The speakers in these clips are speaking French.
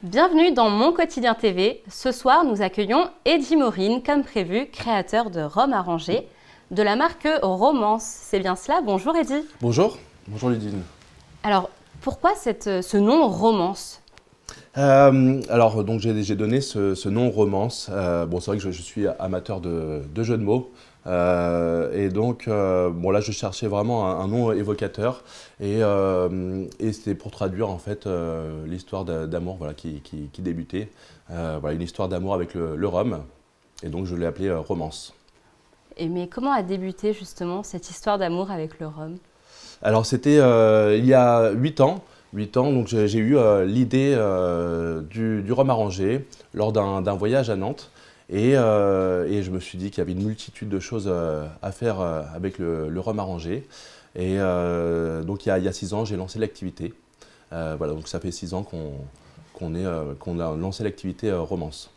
Bienvenue dans Mon Quotidien TV. Ce soir, nous accueillons Eddy Maureen, comme prévu, créateur de rhum arrangé, de la marque Romance. C'est bien cela? Bonjour Eddy. Bonjour, bonjour Ludivine. Alors, pourquoi ce nom Romance? Donc j'ai donné ce nom Romance. Bon, c'est vrai que je suis amateur de jeux de mots. Bon, là je cherchais vraiment un nom évocateur et c'était pour traduire en fait l'histoire d'amour voilà, qui débutait. Voilà, une histoire d'amour avec le rhum et donc je l'ai appelé Romance. Mais comment a débuté justement cette histoire d'amour avec le rhum? Alors c'était il y a 8 ans. 8 ans, donc j'ai eu l'idée du rhum arrangé lors d'un voyage à Nantes. Et je me suis dit qu'il y avait une multitude de choses à faire avec le rhum arrangé. Et donc il y a 6 ans, j'ai lancé l'activité. Voilà, donc ça fait 6 ans qu'on a lancé l'activité Romance.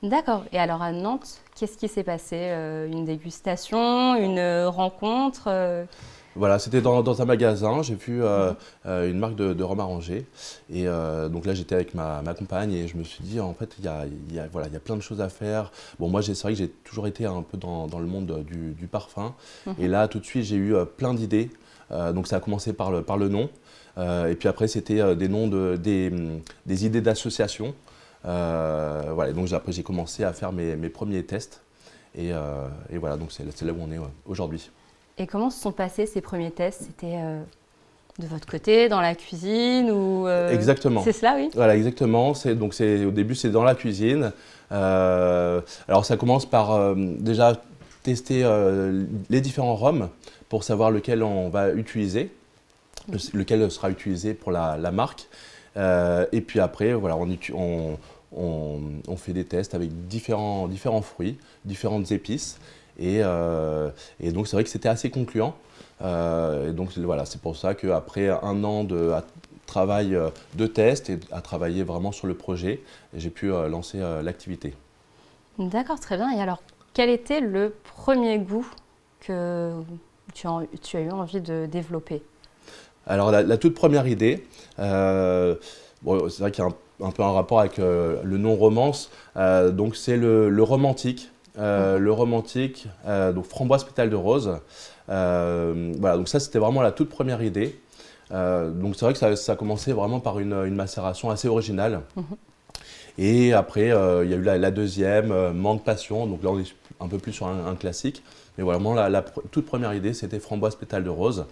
D'accord. Et alors à Nantes, qu'est-ce qui s'est passé? Une dégustation, une rencontre? Voilà, c'était dans un magasin, j'ai vu une marque de rhum arrangé. Et donc là, j'étais avec ma compagne et je me suis dit, en fait, il y a plein de choses à faire. Bon, moi, c'est vrai que j'ai toujours été un peu dans le monde du parfum. Et là, tout de suite, j'ai eu plein d'idées. Donc ça a commencé par le nom. Et puis après, c'était des noms des idées d'association. Voilà, donc après, j'ai commencé à faire mes premiers tests. Et voilà, donc c'est là où on est aujourd'hui. Et comment se sont passés ces premiers tests? C'était de votre côté, dans la cuisine ou Exactement. C'est cela, oui? Voilà, exactement. Au début, c'est dans la cuisine. Alors, ça commence par déjà tester les différents rhums pour savoir lequel on va utiliser, lequel sera utilisé pour la marque. Et puis après, voilà, on fait des tests avec différents fruits, différentes épices. Et donc c'est vrai que c'était assez concluant. Et donc voilà, c'est pour ça qu'après un an de travail de test et à travailler vraiment sur le projet, j'ai pu lancer l'activité. D'accord, très bien. Et alors, quel était le premier goût que tu as eu envie de développer? Alors la toute première idée, bon, c'est vrai qu'il y a un peu un rapport avec le nom Romance, donc c'est le romantique. Le romantique, donc framboise pétale de rose. Voilà, donc ça c'était vraiment la toute première idée. Donc c'est vrai que ça a commencé vraiment par une macération assez originale. Et après, il y a eu la deuxième, Mangue Passion. Donc là on est un peu plus sur un classique. Mais vraiment la toute première idée c'était framboise pétale de rose.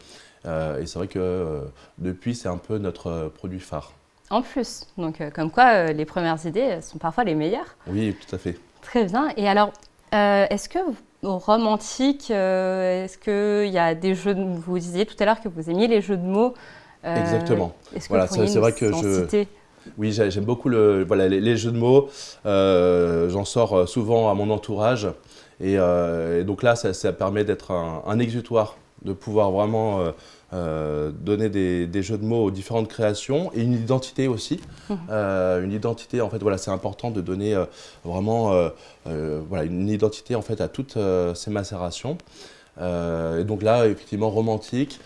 Et c'est vrai que depuis c'est un peu notre produit phare. En plus, donc comme quoi les premières idées sont parfois les meilleures. Oui, tout à fait. Très bien. Et alors, est-ce que au rhum antique, est-ce qu'il y a des jeux de mots? Vous disiez tout à l'heure que vous aimiez les jeux de mots. Exactement. Est-ce que voilà, vous pourriez c'est vrai que citer? Oui, j'aime beaucoup les jeux de mots. J'en sors souvent à mon entourage. Et donc là, ça permet d'être un exutoire, de pouvoir vraiment donner des jeux de mots aux différentes créations et une identité aussi. Une identité, en fait, voilà, c'est important de donner vraiment voilà, une identité en fait, à toutes ces macérations. Et donc là, effectivement, romantique,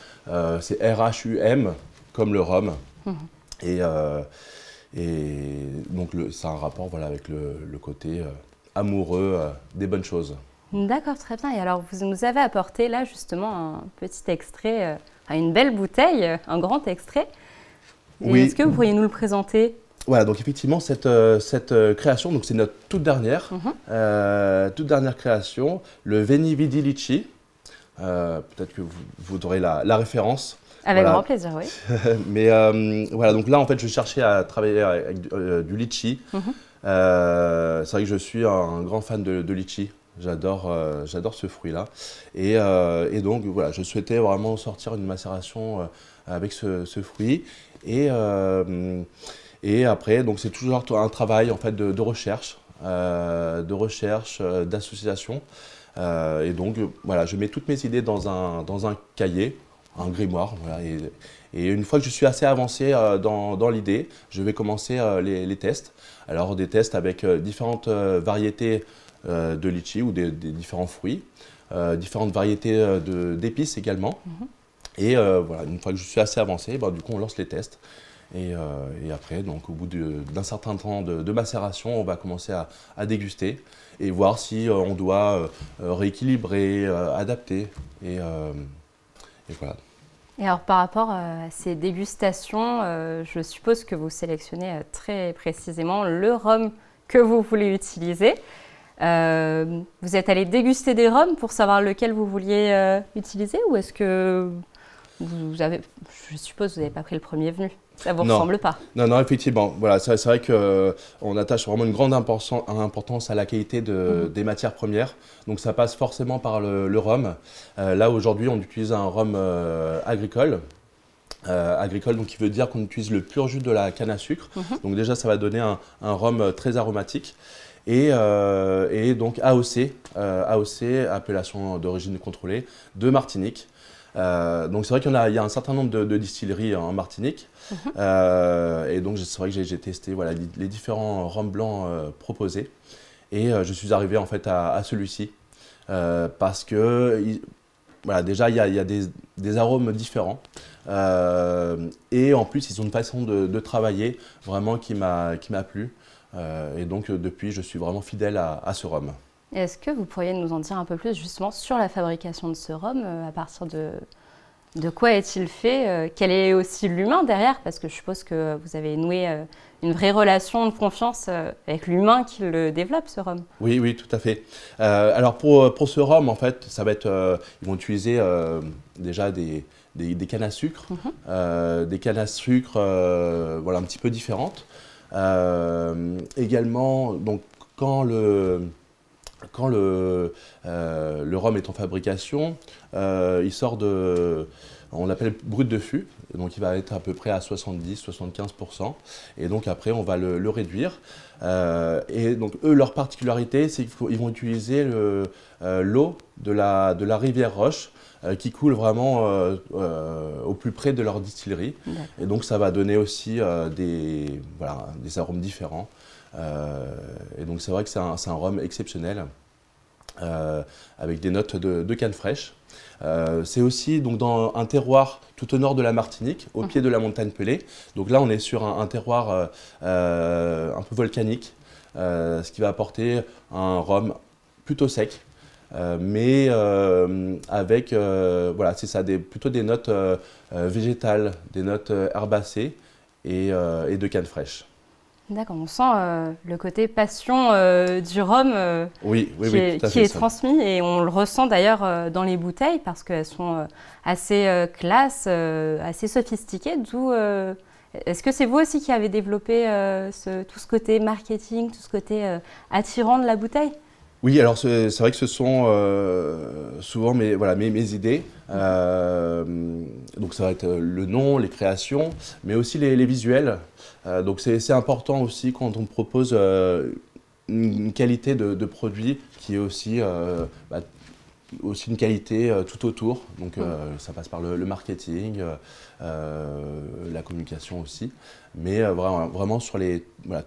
c'est R-H-U-M, comme le rhum. Et donc, c'est un rapport voilà, avec le côté amoureux des bonnes choses. D'accord, très bien. Et alors, vous nous avez apporté là justement un petit extrait, une belle bouteille, un grand extrait. Oui. Est-ce que vous pourriez nous le présenter? Voilà, donc effectivement, cette création, donc c'est notre toute dernière création, le Veni Vidi Litchi. Peut-être que vous aurez la référence. Avec grand plaisir, oui. Mais voilà, donc là, en fait, je cherchais à travailler avec du litchi. C'est vrai que je suis un grand fan de litchi. J'adore ce fruit-là. Et donc, voilà, je souhaitais vraiment sortir une macération avec ce fruit. Et après, donc c'est toujours un travail en fait, de recherche, d'association. Et donc, voilà, je mets toutes mes idées dans un cahier, un grimoire. Voilà, et une fois que je suis assez avancé dans l'idée, je vais commencer les tests. Alors, des tests avec différentes variétés de litchi ou des différents fruits, différentes variétés d'épices également. Et voilà, une fois que je suis assez avancé, du coup on lance les tests. Et après, donc, au bout d'un certain temps de macération, on va commencer à déguster et voir si on doit rééquilibrer, adapter. Et voilà. Et alors par rapport à ces dégustations, je suppose que vous sélectionnez très précisément le rhum que vous voulez utiliser. Vous êtes allé déguster des rhums pour savoir lequel vous vouliez utiliser, ou est-ce que vous avez, je suppose que vous n'avez pas pris le premier venu? Ça ne vous ressemble pas? Non, non, effectivement. Voilà, c'est vrai qu'on attache vraiment une grande importance à la qualité des matières premières. Donc ça passe forcément par le rhum. Là, aujourd'hui, on utilise un rhum agricole. Agricole, donc qui veut dire qu'on utilise le pur jus de la canne à sucre. Donc déjà, ça va donner un rhum très aromatique. Et donc AOC, appellation d'origine contrôlée, de Martinique. Donc c'est vrai qu'il y a un certain nombre de distilleries en Martinique. Et donc c'est vrai que j'ai testé voilà, les différents rhums blancs proposés. Et je suis arrivé en fait à celui-ci. Parce que voilà, déjà il y a des arômes différents. Et en plus ils ont une façon de travailler vraiment qui m'a plu. Et donc depuis je suis vraiment fidèle à ce rhum. Est-ce que vous pourriez nous en dire un peu plus justement sur la fabrication de ce rhum? À partir de quoi est-il fait? Quel est aussi l'humain derrière? Parce que je suppose que vous avez noué une vraie relation de confiance avec l'humain qui le développe, ce rhum. Oui, oui, tout à fait. Alors pour ce rhum, en fait, ça va être, ils vont utiliser déjà des cannes à sucre, des cannes à sucre voilà, un petit peu différentes. Également, donc, quand le rhum est en fabrication, il sort on l'appelle brut de fût, donc il va être à peu près à 70-75%. Et donc après, on va le réduire. Et donc eux, leur particularité, c'est qu'ils vont utiliser l'eau de la rivière Roche, qui coule vraiment au plus près de leur distillerie. Et donc ça va donner aussi des arômes différents. Et donc c'est vrai que c'est un rhum exceptionnel avec des notes de canne fraîche. C'est aussi donc, dans un terroir tout au nord de la Martinique, au pied de la montagne Pelée. Donc là on est sur un terroir un peu volcanique, ce qui va apporter un rhum plutôt sec. Mais avec, voilà, c'est ça, plutôt des notes végétales, des notes herbacées et de canne fraîche. D'accord, on sent le côté passion du rhum qui est transmis, et on le ressent d'ailleurs dans les bouteilles parce qu'elles sont assez classe, assez sophistiquées. D'où, est-ce que c'est vous aussi qui avez développé tout ce côté marketing, tout ce côté attirant de la bouteille? Oui, alors c'est vrai que ce sont souvent mes idées. Donc ça va être le nom, les créations, mais aussi les visuels. Donc c'est important aussi quand on propose une qualité de produit qui est aussi une qualité tout autour. Donc ça passe par le marketing, la communication aussi. Mais vraiment sur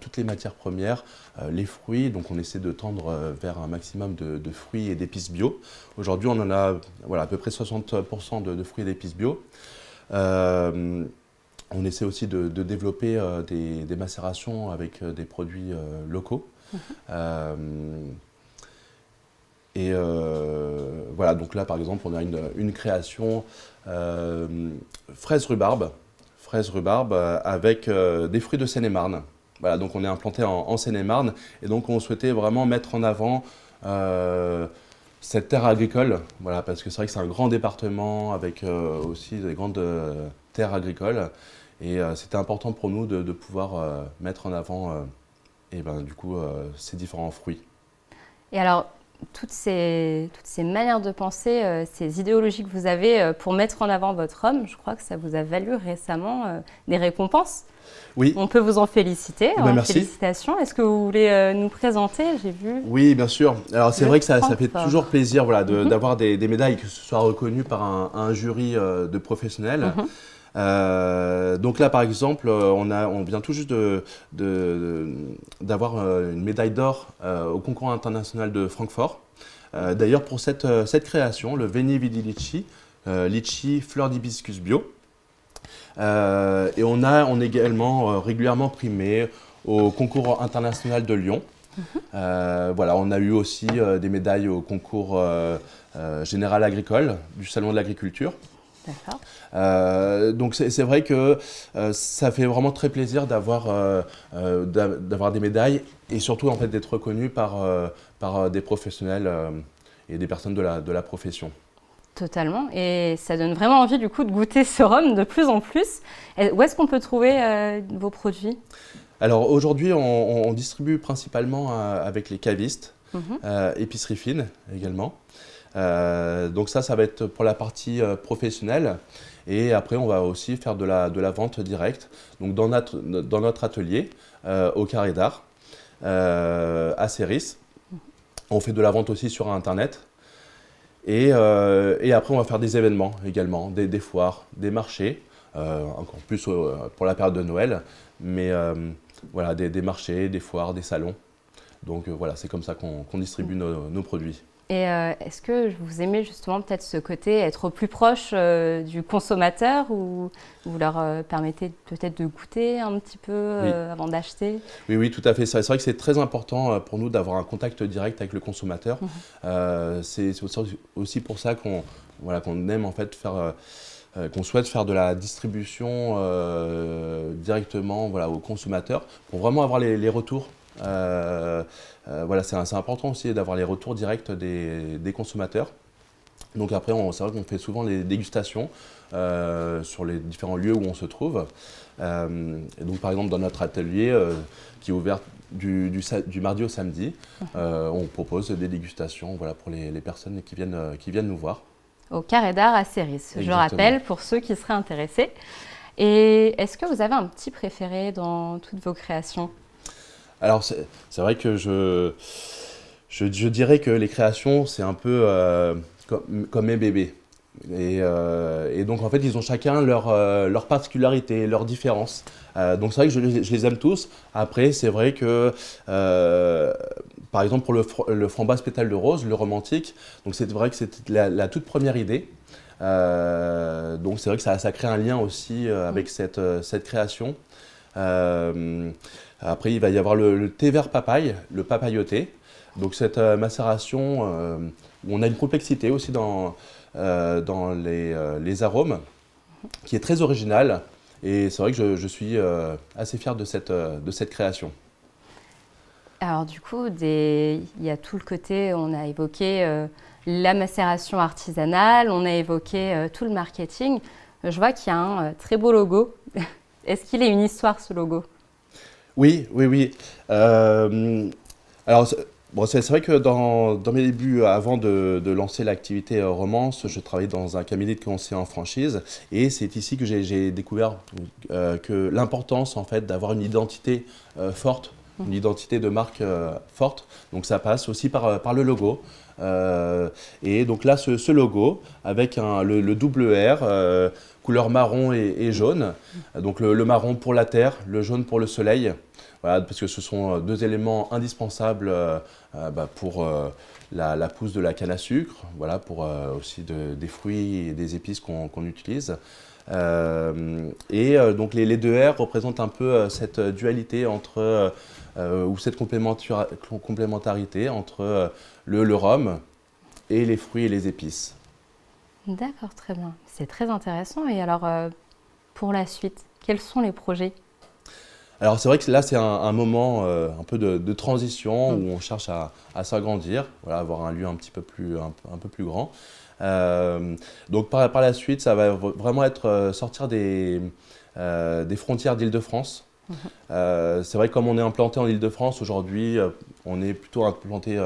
toutes les matières premières, les fruits, donc on essaie de tendre vers un maximum de fruits et d'épices bio. Aujourd'hui, on en a à peu près 60% de fruits et d'épices bio. On essaie aussi de développer des macérations avec des produits locaux. Et voilà, donc là par exemple, on a une création fraise rhubarbe avec des fruits de Seine-et-Marne. Voilà, donc on est implanté en Seine-et-Marne, et donc on souhaitait vraiment mettre en avant cette terre agricole, voilà, parce que c'est vrai que c'est un grand département avec aussi des grandes terres agricoles, et c'était important pour nous de pouvoir mettre en avant ces différents fruits. Et alors, toutes ces manières de penser, ces idéologies que vous avez pour mettre en avant votre rhum, je crois que ça vous a valu récemment des récompenses. Oui. On peut vous en féliciter. Merci. Félicitations. Est-ce que vous voulez nous présenter? J'ai vu. Oui, bien sûr. Alors c'est vrai que ça fait toujours plaisir d'avoir des médailles, que ce soit reconnues par un jury de professionnels. Donc là, par exemple, on vient tout juste d'avoir une médaille d'or au concours international de Francfort. D'ailleurs, pour cette création, le Veni Vidi Litchi, litchi fleur d'hibiscus bio. Et on est également régulièrement primé au concours international de Lyon. Voilà, on a eu aussi des médailles au concours général agricole du Salon de l'Agriculture. Donc c'est vrai que ça fait vraiment très plaisir d'avoir des médailles et surtout en fait, d'être reconnu par des professionnels et des personnes de la profession. Totalement, et ça donne vraiment envie du coup de goûter ce rhum de plus en plus. Où est-ce qu'on peut trouver vos produits? Alors aujourd'hui, on distribue principalement avec les cavistes, épicerie fine également. Donc ça va être pour la partie professionnelle. Et après, on va aussi faire de la vente directe. Donc dans notre atelier, au Carré d'Art, à Céris. On fait de la vente aussi sur Internet. Et après, on va faire des événements également, des foires, des marchés, encore plus pour la période de Noël. Mais voilà, des marchés, des foires, des salons. Donc voilà, c'est comme ça qu'on distribue nos produits. Et est-ce que vous aimez justement peut-être ce côté, être au plus proche du consommateur ou vous leur permettez peut-être de goûter un petit peu avant d'acheter? Oui, tout à fait. C'est vrai que c'est très important pour nous d'avoir un contact direct avec le consommateur. C'est aussi pour ça qu'on aime en fait qu'on souhaite faire de la distribution directement au consommateur pour vraiment avoir les retours. Voilà, c'est important aussi d'avoir les retours directs des consommateurs. Donc après, c'est vrai qu'on fait souvent les dégustations sur les différents lieux où on se trouve. Et donc par exemple, dans notre atelier qui est ouvert du mardi au samedi, on propose des dégustations pour les personnes qui viennent nous voir. Au Carré d'Art à Céris, je rappelle pour ceux qui seraient intéressés. Et est-ce que vous avez un petit préféré dans toutes vos créations? Alors c'est vrai que je dirais que les créations, c'est un peu comme mes bébés. Et donc en fait, ils ont chacun leur particularité, leur différence. Donc c'est vrai que je les aime tous. Après, c'est vrai que, par exemple, pour le framboise pétale de rose, le romantique, donc c'est vrai que c'était la toute première idée. Donc c'est vrai que ça crée un lien aussi avec cette création. Après, il va y avoir le thé vert papaye, le papayoté. Donc cette macération, où on a une complexité aussi dans les arômes, qui est très originale. Et c'est vrai que je suis assez fier de cette création. Alors du coup, il y a tout le côté, on a évoqué la macération artisanale, on a évoqué tout le marketing. Je vois qu'il y a un très beau logo. Est-ce qu'il a une histoire, ce logo? Oui. Alors, c'est vrai que dans mes débuts, avant de lancer l'activité romance, je travaillais dans un cabinet de conseil en franchise. Et c'est ici que j'ai découvert que l'importance en fait, d'avoir une identité forte, une identité de marque forte. Donc ça passe aussi par le logo. Et donc là, ce logo, avec le double R, couleur marron et jaune. Donc le marron pour la terre, le jaune pour le soleil. Voilà, parce que ce sont deux éléments indispensables pour la pousse de la canne à sucre, voilà, pour aussi des fruits et des épices qu'on utilise. Donc les deux R représentent un peu cette dualité entre, ou cette complémentarité entre le rhum et les fruits et les épices. D'accord, très bien. C'est très intéressant. Et alors, pour la suite, quels sont les projets? Alors c'est vrai que là c'est un moment un peu de transition où on cherche à s'agrandir, voilà, avoir un lieu un peu plus grand. Donc par la suite, ça va vraiment être sortir des frontières d'Île-de-France. C'est vrai que comme on est implanté en Île-de-France aujourd'hui, on est plutôt implanté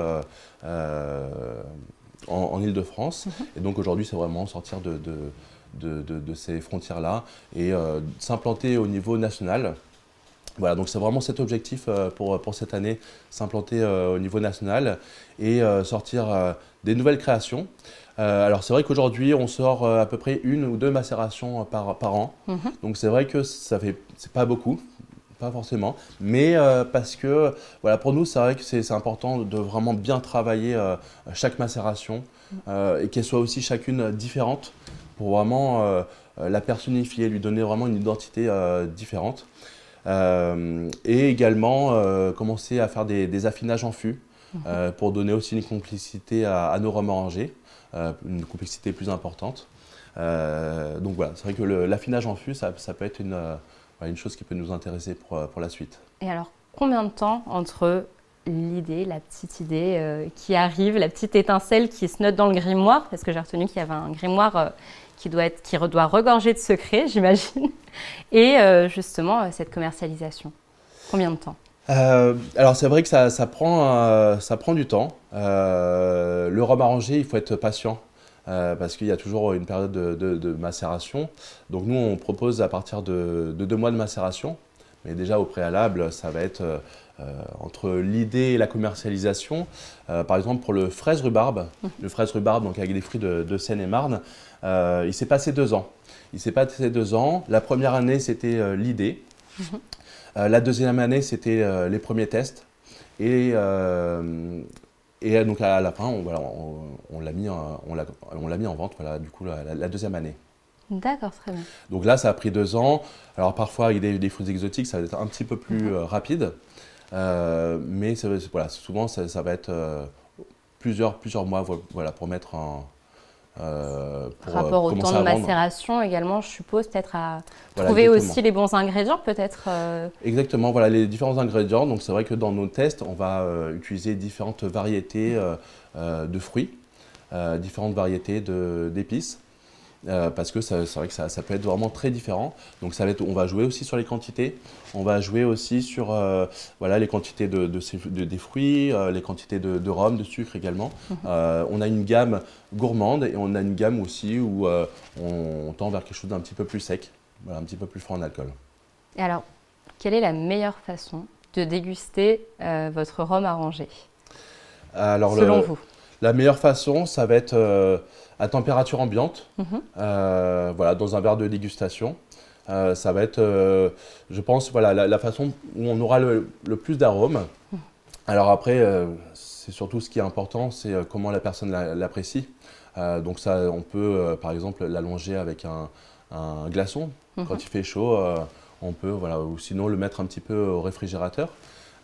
en Île-de-France. Et donc aujourd'hui, c'est vraiment sortir de ces frontières-là et s'implanter au niveau national. Voilà, donc c'est vraiment cet objectif pour cette année, s'implanter au niveau national et sortir des nouvelles créations. Alors c'est vrai qu'aujourd'hui, on sort à peu près 1 ou 2 macérations par an. Donc c'est vrai que c'est pas beaucoup. Pas forcément, mais parce que voilà, pour nous, c'est vrai que c'est important de vraiment bien travailler chaque macération et qu'elle soit aussi chacune différente pour vraiment la personnifier, lui donner vraiment une identité différente. Et également commencer à faire des affinages en fût pour donner aussi une complexité à nos rhums orangés, une complexité plus importante. Donc voilà, c'est vrai que l'affinage en fût, ça peut être une chose qui peut nous intéresser pour la suite. Et alors, combien de temps entre l'idée, la petite idée qui arrive, la petite étincelle qui se note dans le grimoire, parce que j'ai retenu qu'il y avait un grimoire qui doit regorger de secrets, j'imagine, et justement cette commercialisation. Combien de temps? Alors c'est vrai que ça prend du temps. Le rhum arrangé, il faut être patient. Parce qu'il y a toujours une période de macération. Donc nous, on propose à partir de 2 mois de macération. Mais déjà au préalable, ça va être entre l'idée et la commercialisation. Par exemple, pour le fraise rhubarbe, donc avec des fruits de Seine-et-Marne, il s'est passé 2 ans. La première année, c'était l'idée. La deuxième année, c'était les premiers tests. Et donc à la fin, on l'a mis en vente, voilà, du coup, la deuxième année. D'accord, très bien. Donc là, ça a pris 2 ans. Alors parfois, avec des fruits exotiques, ça va être un petit peu plus rapide. Mais voilà, souvent, ça va être plusieurs mois pour mettre rapport au temps de macération également, je suppose, peut-être à trouver aussi les bons ingrédients, peut-être. Exactement, voilà les différents ingrédients. Donc c'est vrai que dans nos tests, on va utiliser différentes variétés de fruits, différentes variétés d'épices. Parce que c'est vrai que ça peut être vraiment très différent. Donc on va jouer aussi sur les quantités, on va jouer aussi sur les quantités des fruits, les quantités de rhum, de sucre également. On a une gamme gourmande et on a une gamme aussi où on tend vers quelque chose d'un petit peu plus sec, un petit peu plus fort en alcool. Et alors, quelle est la meilleure façon de déguster votre rhum arrangé, selon vous? La meilleure façon, ça va être à température ambiante, dans un verre de dégustation. Ça va être, je pense, la façon où on aura le plus d'arômes. Alors après, c'est surtout ce qui est important, c'est comment la personne l'apprécie. Donc ça, on peut, par exemple, l'allonger avec un glaçon. Quand il fait chaud, on peut, ou sinon le mettre un petit peu au réfrigérateur.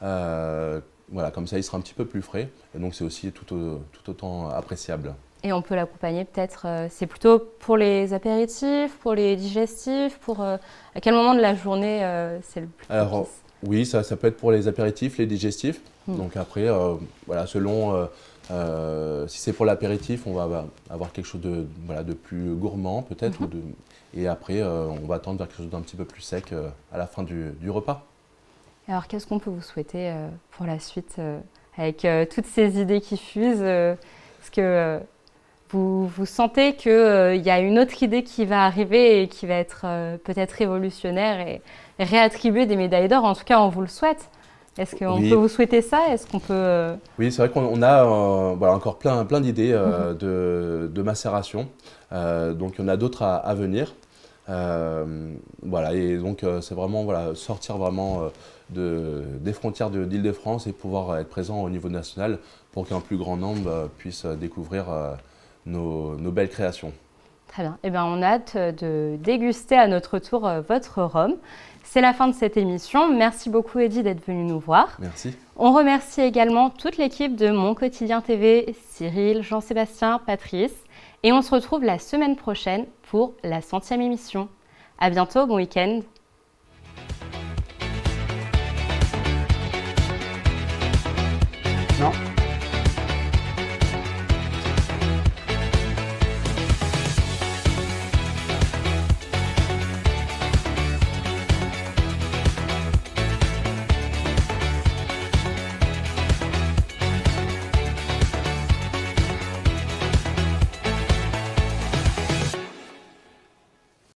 Comme ça, il sera un petit peu plus frais. Et donc, c'est aussi tout autant appréciable. Et on peut l'accompagner peut-être, c'est plutôt pour les apéritifs, pour les digestifs, à quel moment de la journée c'est le plus propice? Oui, ça peut être pour les apéritifs, les digestifs. Donc après, selon, si c'est pour l'apéritif, on va avoir quelque chose de plus gourmand peut-être. Et après, on va tendre vers quelque chose d'un petit peu plus sec à la fin du repas. Alors, qu'est-ce qu'on peut vous souhaiter pour la suite avec toutes ces idées qui fusent? Est-ce que vous sentez qu'il y a une autre idée qui va arriver et qui va être peut-être révolutionnaire et réattribuer des médailles d'or? En tout cas, on vous le souhaite. Est-ce qu'on peut vous souhaiter ça? Est-ce qu'on peut... Oui, c'est vrai qu'on a encore plein d'idées de macération. Donc, il y en a d'autres à venir. Et donc, c'est vraiment sortir vraiment des frontières d'Île-de-France et pouvoir être présent au niveau national pour qu'un plus grand nombre puisse découvrir nos belles créations. Très bien. Eh bien, on a hâte de déguster à notre tour votre rhum. C'est la fin de cette émission. Merci beaucoup, Eddy, d'être venu nous voir. Merci. On remercie également toute l'équipe de Mon Quotidien TV, Cyril, Jean-Sébastien, Patrice. Et on se retrouve la semaine prochaine pour la 100e émission. À bientôt, bon week-end.